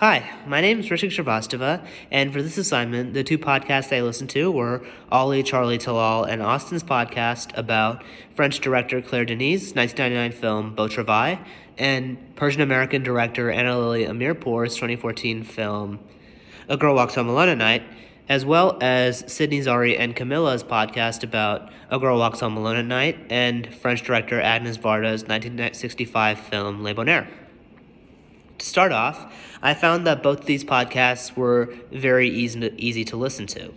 Hi, my name is Rishik Shrivastava, and for this assignment, the two podcasts I listened to were Ollie, Charlie Talal, and Austin's podcast about French director Claire Denis' 1999 film Beau Travail, and Persian-American director Anna Lily Amirpour's 2014 film A Girl Walks Home Alone at Night, as well as Sydney Zari and Camilla's podcast about A Girl Walks Home Alone at Night and French director Agnes Varda's 1965 film Le Bonheur. To start off, I found that both of these podcasts were very easy to listen to.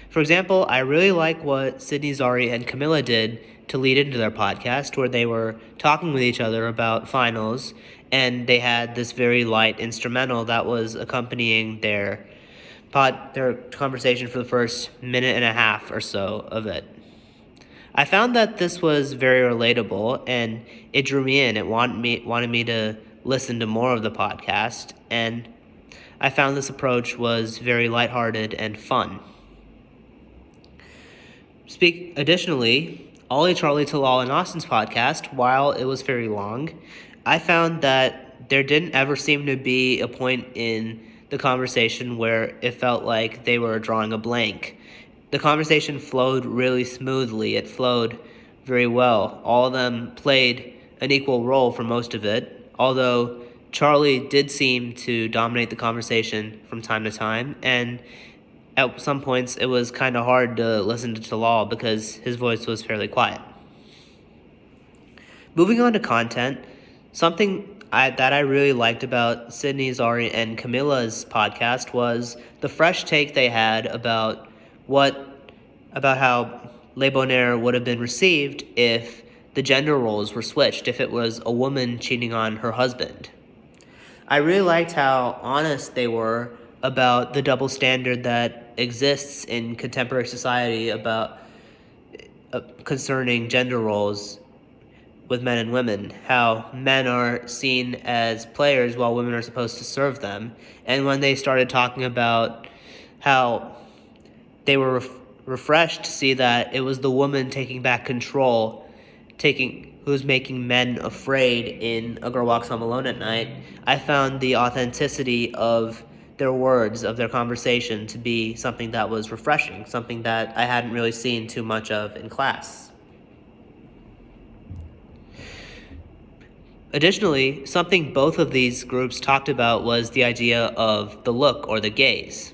For example, I really like what Sydney Zari and Camilla did to lead into their podcast, where they were talking with each other about finals, and they had this very light instrumental that was accompanying their conversation for the first minute and a half or so of it. I found that this was very relatable, and it drew me in. It wanted me to listen to more of the podcast, and I found this approach was very lighthearted and fun. Additionally, Ollie, Charlie Talal, and Austin's podcast, while it was very long, I found that there didn't ever seem to be a point in the conversation where it felt like they were drawing a blank. The conversation flowed really smoothly. It flowed very well. All of them played an equal role for most of it, although Charlie did seem to dominate the conversation from time to time, and at some points it was kind of hard to listen to Talal because his voice was fairly quiet. Moving on to content, something that I really liked about Sydney Zari and Camilla's podcast was the fresh take they had about how Le Bonheur would have been received if the gender roles were switched, if it was a woman cheating on her husband. I really liked how honest they were about the double standard that exists in contemporary society about concerning gender roles with men and women, how men are seen as players while women are supposed to serve them. And when they started talking about how they were refreshed to see that it was the woman taking back control, who's making men afraid in A Girl Walks Home Alone at Night, I found the authenticity of their words, of their conversation, to be something that was refreshing, something that I hadn't really seen too much of in class. Additionally, something both of these groups talked about was the idea of the look or the gaze.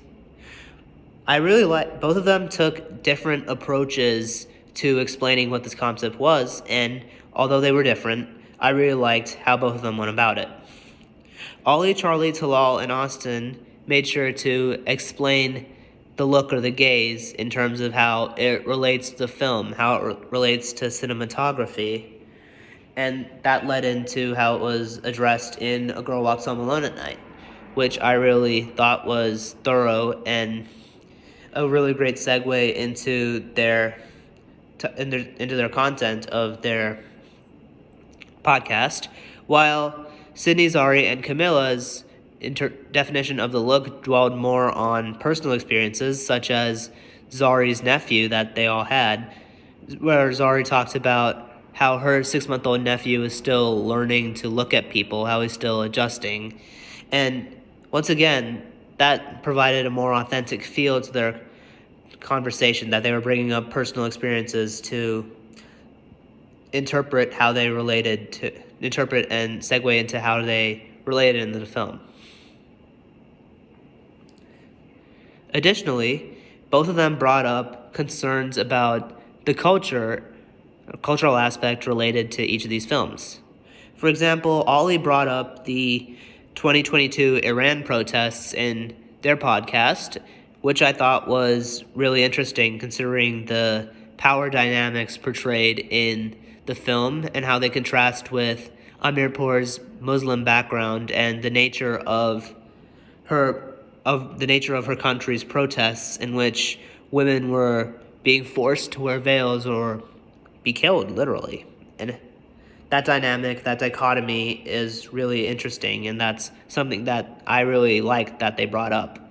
I really like both of them took different approaches to explaining what this concept was, and although they were different, I really liked how both of them went about it. Ollie, Charlie, Talal, and Austin made sure to explain the look or the gaze in terms of how it relates to film, how it relates to cinematography, and that led into how it was addressed in A Girl Walks Home Alone at Night, which I really thought was thorough and a really great segue into their content of their podcast, while Sydney Zari and Camilla's definition of the look dwelled more on personal experiences, such as Zari's nephew that they all had, where Zari talked about how her 6-month-old nephew is still learning to look at people, how he's still adjusting. And once again, that provided a more authentic feel to their conversation, that they were bringing up personal experiences to interpret and segue into how they related in the film. Additionally, both of them brought up concerns about the cultural aspect related to each of these films. For example, Ollie brought up the 2022 Iran protests in their podcast, which I thought was really interesting considering the power dynamics portrayed in the film and how they contrast with Amirpour's Muslim background and the nature of her country's protests, in which women were being forced to wear veils or be killed, literally. And that dynamic, that dichotomy is really interesting, and that's something that I really liked that they brought up.